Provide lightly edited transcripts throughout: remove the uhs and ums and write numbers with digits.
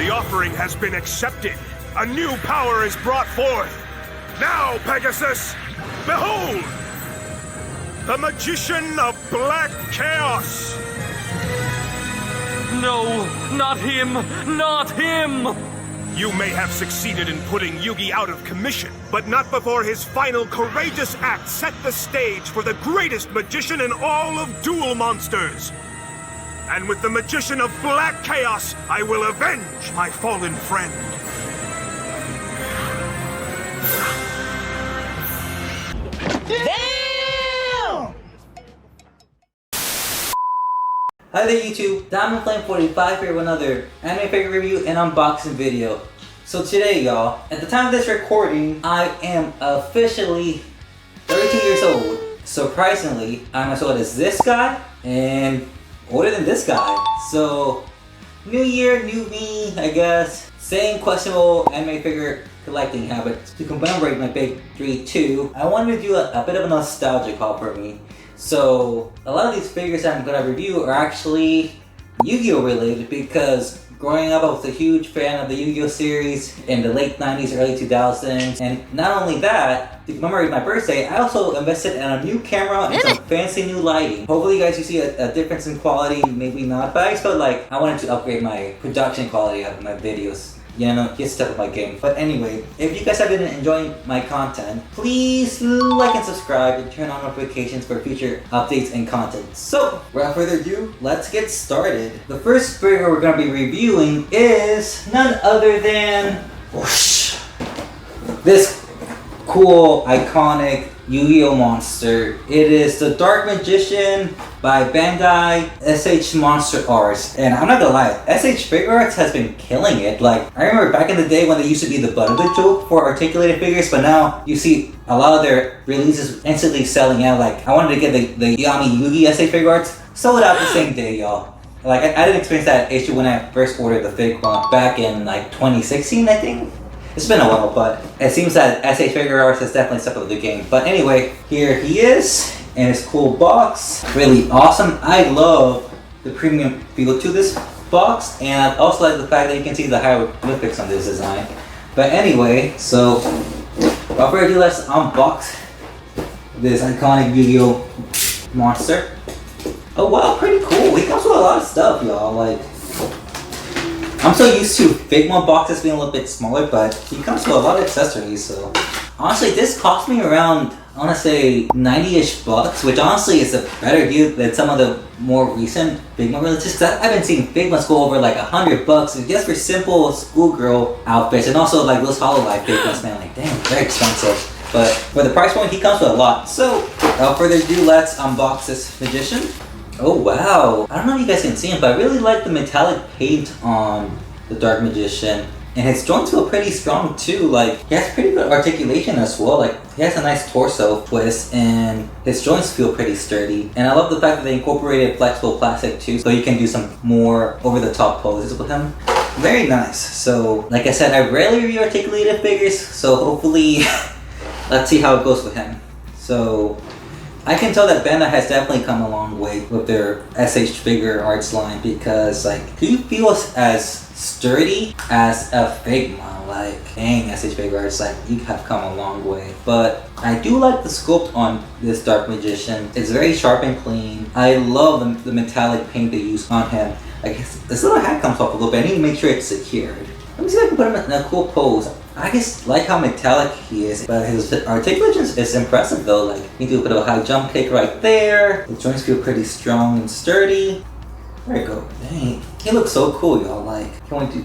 The offering has been accepted. A new power is brought forth. Now, Pegasus, behold! The Magician of Black Chaos! No, not him! Not him! You may have succeeded in putting Yugi out of commission, but not before his final courageous act set the stage for the greatest magician in all of Duel Monsters. And with the Magician of Black Chaos, I will avenge my fallen friend. Damn! Hi there YouTube, DiamondFlame45 here with another anime figure review and unboxing video. So today y'all, at the time of this recording, I am officially 32 years old. Surprisingly, I'm as old as this guy and older than this guy. So, new year, new me, I guess. Same questionable anime figure collecting habits. To commemorate my big 3-2, I wanted to do a bit of a nostalgic haul for me. So, a lot of these figures I'm going to review are actually Yu-Gi-Oh related because growing up I was a huge fan of the Yu-Gi-Oh series in the late 90s, early 2000s. And not only that, to commemorate my birthday, I also invested in a new camera and some fancy new lighting. Hopefully you guys you see a difference in quality, maybe not, but I just felt like I wanted to upgrade my production quality of my videos. You know, get step up my game. But anyway, if you guys have been enjoying my content, please like and subscribe and turn on notifications for future updates and content. So, without further ado, let's get started. The first figure we're going to be reviewing is none other than whoosh, this cool, iconic Yu-Gi-Oh monster. It is the Dark Magician by Bandai, S.H.MonsterArts. And I'm not gonna lie, S.H.Figurearts has been killing it. Like, I remember back in the day when they used to be the butt of the joke for articulated figures, but now you see a lot of their releases instantly selling out. Like, I wanted to get the Yami Yugi S.H.Figurearts, sold out the same day, y'all. Like, I didn't experience that issue when I first ordered the fig one back in like 2016, I think. It's been a while, but it seems that S.H.Figurearts has definitely stepped up the game. But anyway, here he is in his cool box. Really awesome. I love the premium feel to this box, and I also like the fact that you can see the hieroglyphics on this design. But anyway, so without further ado, let's unbox this iconic Yu-Gi-Oh monster. Oh wow, pretty cool. He comes with a lot of stuff, y'all. Like, I'm so used to Figma boxes being a little bit smaller, but he comes with a lot of accessories, so. Honestly, this cost me around, I want to say, 90-ish bucks, which honestly is a better deal than some of the more recent Figma releases, because I've been seeing Figmas go over like 100 bucks just for simple schoolgirl outfits, and also like those Hololive Figmas, man, like damn, very expensive. But for the price point, he comes with a lot. So, without further ado, let's unbox this Magician. Oh wow, I don't know if you guys can see him, but I really like the metallic paint on the Dark Magician. And his joints feel pretty strong too, like he has pretty good articulation as well. Like he has a nice torso twist and his joints feel pretty sturdy. And I love the fact that they incorporated flexible plastic too, so you can do some more over the top poses with him. Very nice. So like I said, I rarely review articulated figures, so hopefully let's see how it goes with him. So I can tell that Bandai has definitely come a long way with their S.H.Figurearts line because like he feels as sturdy as a Figma. Like dang, S.H.Figurearts, like you have come a long way. But I do like the sculpt on this Dark Magician. It's very sharp and clean. I love the metallic paint they use on him. Like this little hat comes off a little bit. I need to make sure it's secured. Let me see if I can put him in a cool pose. I just like how metallic he is, but his articulation is impressive though. Like, he do a bit of a high jump kick right there. The joints feel pretty strong and sturdy. There you go. Dang, he looks so cool, y'all. Like, can't wait to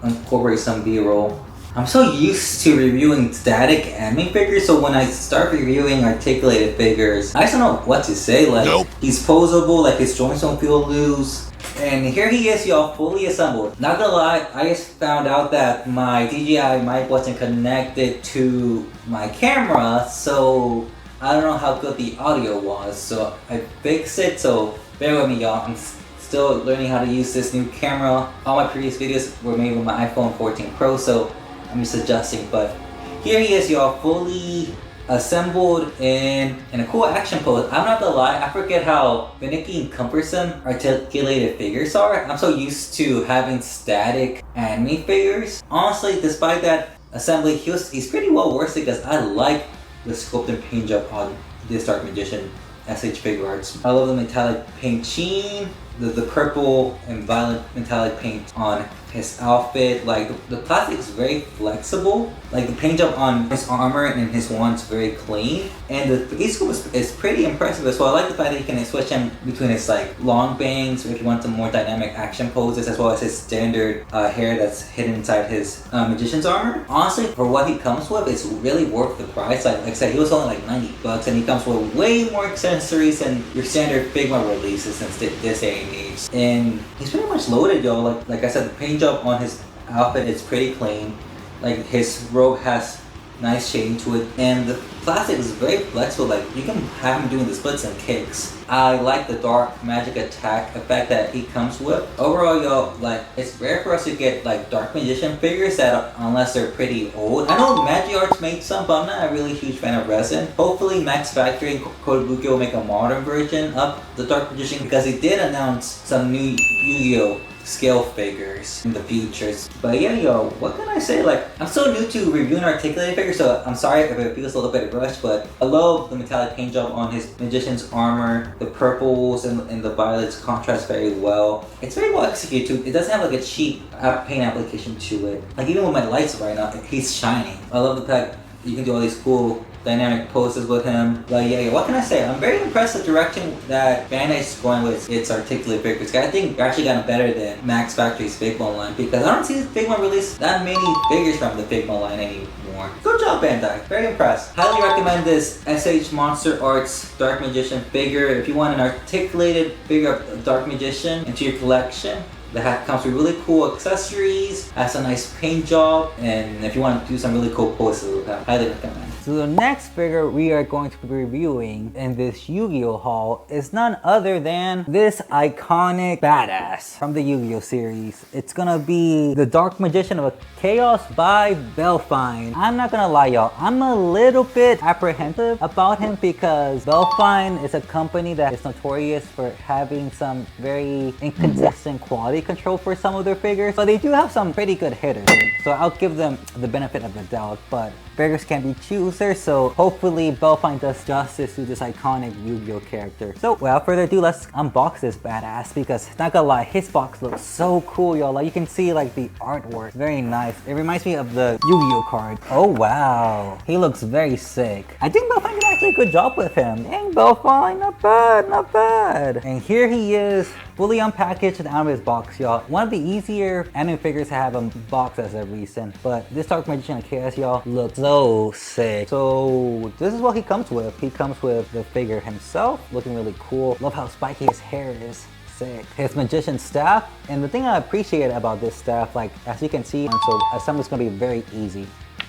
incorporate some B-roll. I'm so used to reviewing static anime figures, so when I start reviewing articulated figures, I just don't know what to say. Like, nope. He's posable, like his joints don't feel loose. And here he is, y'all, fully assembled. Not gonna lie, I just found out that my DJI mic wasn't connected to my camera, so I don't know how good the audio was. So I fixed it, so bear with me, y'all. I'm still learning how to use this new camera. All my previous videos were made with my iPhone 14 Pro, so I'm just adjusting. But here he is, y'all, fully assembled in a cool action pose. I'm not gonna lie, I forget how finicky and cumbersome articulated figures are. I'm so used to having static anime figures. Honestly, despite that assembly, he's pretty well worsted because I like the sculpt and paint job on this Dark Magician S.H.MonsterArts. I love the metallic paint sheen, the purple and violet metallic paint on his outfit. Like the plastic is very flexible. Like the paint job on his armor and his wand's very clean. And the face sculpt is pretty impressive as well. I like the fact that you can switch him between his like long bangs if you want some more dynamic action poses, as well as his standard hair that's hidden inside his magician's armor. Honestly, for what he comes with, it's really worth the price. Like I said, he was only like 90 bucks and he comes with way more accessories than your standard Figma releases since this day and age. And he's pretty much loaded, yo. Like I said, the paint job on his outfit is pretty clean. Like his robe has nice shading to it, and the plastic is very flexible. Like you can have him doing the splits and kicks. I like the dark magic attack effect that he comes with. Overall, yo, like it's rare for us to get like Dark Magician figures that unless they're pretty old. I know Magiarts made some, but I'm not a really huge fan of resin. Hopefully Max Factory and Kotobukiya will make a modern version of the Dark Magician, because he did announce some new Yu-Gi-Oh scale figures in the futures. But yeah, yo, what can I say? Like, I'm so new to reviewing articulated figures, so I'm sorry if it feels a little bit rushed, but I love the metallic paint job on his magician's armor. The purples and the violets contrast very well. It's very well executed too. It doesn't have like a cheap paint application to it. Like even with my lights right now, he's shining. I love the fact you can do all these cool dynamic poses with him. Like yeah, what can I say? I'm very impressed with the direction that Bandai is going with its articulated figures. I think they're actually gotten better than Max Factory's Figma line, because I don't see Figma release that many figures from the Figma line anymore. Good job, Bandai. Very impressed. Highly recommend this S.H.MonsterArts Dark Magician figure. If you want an articulated figure of Dark Magician into your collection, the hat comes with really cool accessories, has a nice paint job, and if you want to do some really cool poses with that, highly recommend. So the next figure we are going to be reviewing in this Yu-Gi-Oh haul is none other than this iconic badass from the Yu-Gi-Oh series. It's gonna be the Dark Magician of Chaos by bellfine. I'm not gonna lie, y'all, I'm a little bit apprehensive about him because bellfine is a company that is notorious for having some very inconsistent quality control for some of their figures, but they do have some pretty good hitters, so I'll give them the benefit of the doubt. But beggars can't be choosers, so hopefully bellfine does justice to this iconic Yu-Gi-Oh character. So without further ado, let's unbox this badass, because not gonna lie, his box looks so cool, y'all. Like you can see like the artwork, very nice. It reminds me of the Yu-Gi-Oh card. Oh wow, he looks very sick. I think bellfine did actually a good job with him. Dang, bellfine, not bad, not bad. And here he is, fully unpackaged and out of his box, y'all. One of the easier anime figures to have unboxed as of recent, but this Dark Magician of Chaos, y'all, looks so sick. So this is what he comes with. He comes with the figure himself, looking really cool. Love how spiky his hair is. Sick. His magician staff, and the thing I appreciate about this staff, like as you can see, so assembly's gonna be very easy.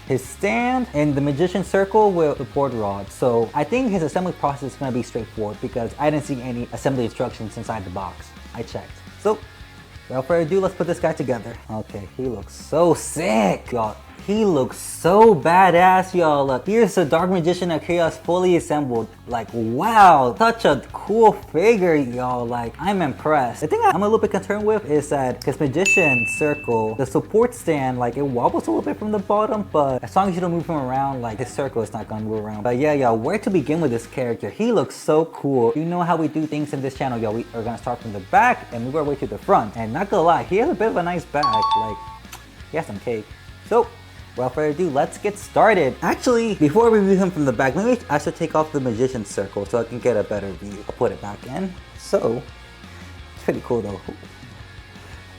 His stand and the magician circle with the board rod. So I think his assembly process is gonna be straightforward because I didn't see any assembly instructions inside the box. I checked. So without further ado, let's put this guy together. Okay, he looks so sick, y'all. He looks so badass, y'all. Look, here's the Dark Magician of Chaos fully assembled. Like, wow, such a cool figure, y'all. Like, I'm impressed. The thing I'm a little bit concerned with is that his magician circle, the support stand, like it wobbles a little bit from the bottom, but as long as you don't move him around, like his circle is not gonna move around. But yeah, y'all, where to begin with this character? He looks so cool. You know how we do things in this channel, y'all. We are gonna start from the back and move our way to the front. And not gonna lie, he has a bit of a nice back. Like, he has some cake. So, without further ado, let's get started. Actually, before we review him from the back, maybe I should take off the magician circle so I can get a better view. I'll put it back in. So, it's pretty cool though.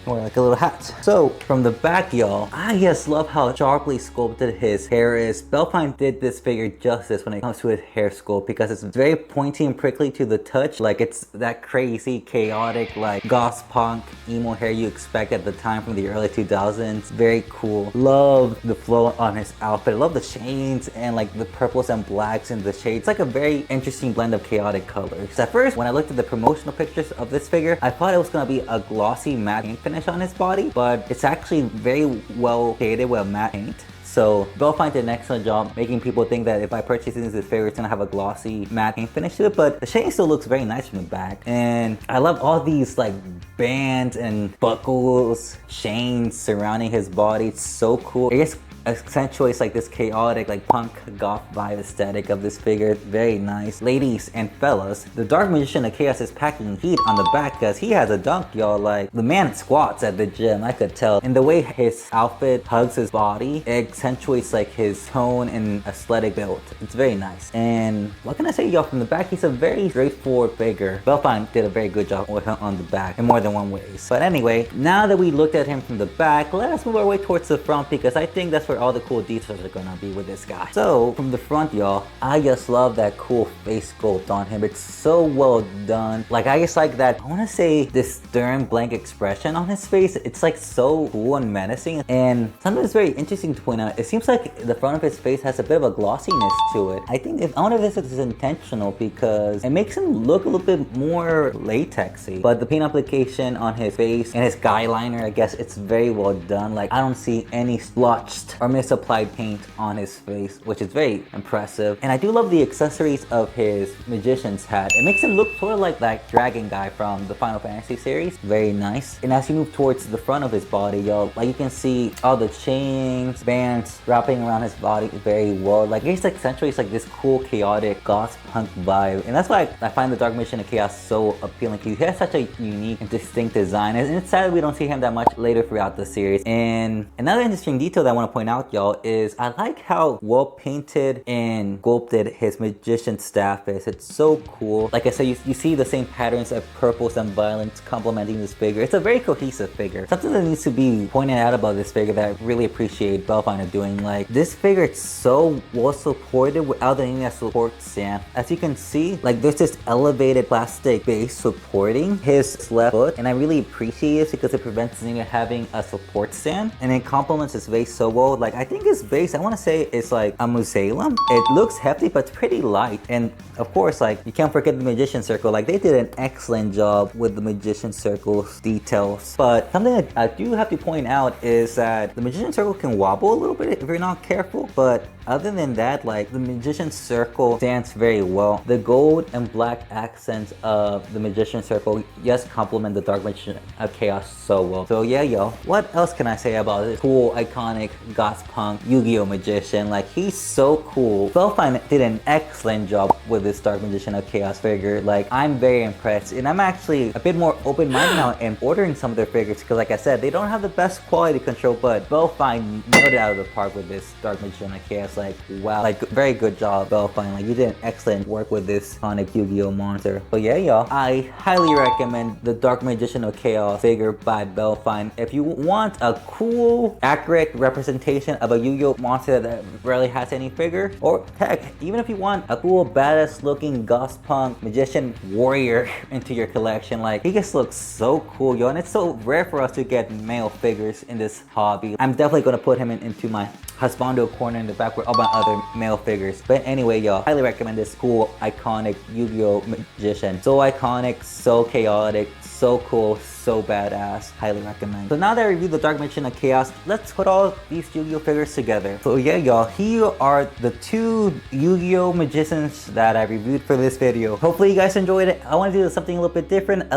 More like a little hat. So, from the back, y'all, I just love how sharply sculpted his hair is. bellfine did this figure justice when it comes to his hair sculpt because it's very pointy and prickly to the touch. Like, it's that crazy, chaotic, like, goth punk, emo hair you expect at the time from the early 2000s. Very cool. Love the flow on his outfit. Love the chains and, like, the purples and blacks in the shades. It's like a very interesting blend of chaotic colors. At first, when I looked at the promotional pictures of this figure, I thought it was gonna be a glossy matte paint finish on his body, but it's actually very well shaded with matte paint. So Bellfine did an excellent job making people think that if I purchase this figure, it's gonna have a glossy matte paint finish to it, but the shading still looks very nice from the back. And I love all these like bands and buckles, chains surrounding his body. It's so cool. I guess accentuates like this chaotic, like punk goth vibe aesthetic of this figure. Very nice. Ladies and fellas, the Dark Magician of Chaos is packing heat on the back because he has a dunk, y'all. Like, the man squats at the gym, I could tell. And the way his outfit hugs his body, it accentuates like his tone and aesthetic build. It's very nice. And what can I say, y'all? From the back, he's a very straightforward figure. Bellfine did a very good job with him on the back in more than one ways. But anyway, now that we looked at him from the back, let us move our way towards the front because I think that's where all the cool details are gonna be with this guy. So from the front, y'all, I just love that cool face sculpt on him. It's so well done. Like, I just like that, I want to say, this stern blank expression on his face. It's like so cool and menacing. And something that's very interesting to point out, it seems like the front of his face has a bit of a glossiness to it. I think I wonder if this is intentional because it makes him look a little bit more latexy. But the paint application on his face and his guy liner, I guess, it's very well done. Like, I don't see any splotched or misapplied paint on his face, which is very impressive. And I do love the accessories of his magician's hat. It makes him look sort of like that dragon guy from the Final Fantasy series. Very nice. And as you move towards the front of his body, y'all, like, you can see all the chains, bands wrapping around his body very well. Like, it just accentuates like this cool, chaotic, goth punk vibe. And that's why I find the Dark Magician of Chaos so appealing. He has such a unique and distinct design. And it's sad that we don't see him that much later throughout the series. And another interesting detail that I want to point out, y'all, is I like how well painted and sculpted his magician staff is. It's so cool. Like I said, you see the same patterns of purples and violets complementing this figure. It's a very cohesive figure. Something that needs to be pointed out about this figure that I really appreciate Bellfine doing. Like, this figure, it's so well supported without any that support stand. As you can see, like, there's this elevated plastic base supporting his left foot, and I really appreciate it because it prevents him having a support stand, and it complements his base so well. Like, I think his base, I want to say, is like a museum. It looks hefty, but it's pretty light. And of course, like, you can't forget the Magician Circle. Like, they did an excellent job with the Magician Circle's details. But something that I do have to point out is that the Magician Circle can wobble a little bit if you're not careful. But other than that, like, the Magician Circle stands very well. The gold and black accents of the Magician Circle just complement the Dark Magician of Chaos so well. So yeah, yo, what else can I say about this cool, iconic, goth punk Yu-Gi-Oh magician? Like, he's so cool. Bellfine did an excellent job with this Dark Magician of Chaos figure. Like, I'm very impressed, and I'm actually a bit more open-minded now in ordering some of their figures because, like I said, they don't have the best quality control, but Bellfine nailed it out of the park with this Dark Magician of Chaos. Like, wow, like, very good job, Bellfine. Like, you did an excellent work with this iconic Yu-Gi-Oh monster. But yeah, y'all, I highly recommend the Dark Magician of Chaos figure by Bellfine. If you want a cool, accurate representation of a Yu-Gi-Oh monster that rarely has any figure, or heck, even if you want a cool, badass looking goth punk magician warrior into your collection, like, he just looks so cool, yo. And it's so rare for us to get male figures in this hobby. I'm definitely gonna put him into my husbando corner in the back with all my other male figures. But anyway, y'all, highly recommend this cool, iconic Yu-Gi-Oh magician. So iconic, so chaotic, so cool, so badass. Highly recommend. So now that I reviewed the Dark Magician of Chaos, let's put all these Yu-Gi-Oh figures together. So yeah, y'all, here are the two Yu-Gi-Oh magicians that I reviewed for this video. Hopefully you guys enjoyed it. I want to do something a little bit different,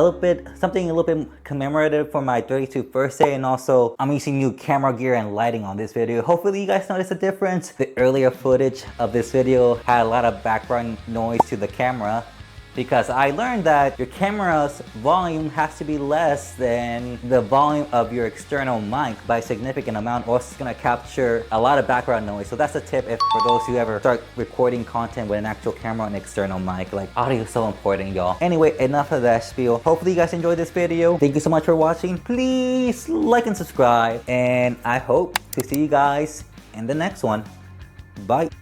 something a little bit commemorative for my 32nd birthday, and also I'm using new camera gear and lighting on this video. Hopefully you guys noticed a difference. The earlier footage of this video had a lot of background noise to the camera, because I learned that your camera's volume has to be less than the volume of your external mic by a significant amount, or it's gonna capture a lot of background noise. So that's a tip for those who ever start recording content with an actual camera and external mic. Like, audio is so important, y'all. Anyway, enough of that spiel. Hopefully you guys enjoyed this video. Thank you so much for watching. Please like and subscribe, and I hope to see you guys in the next one. Bye.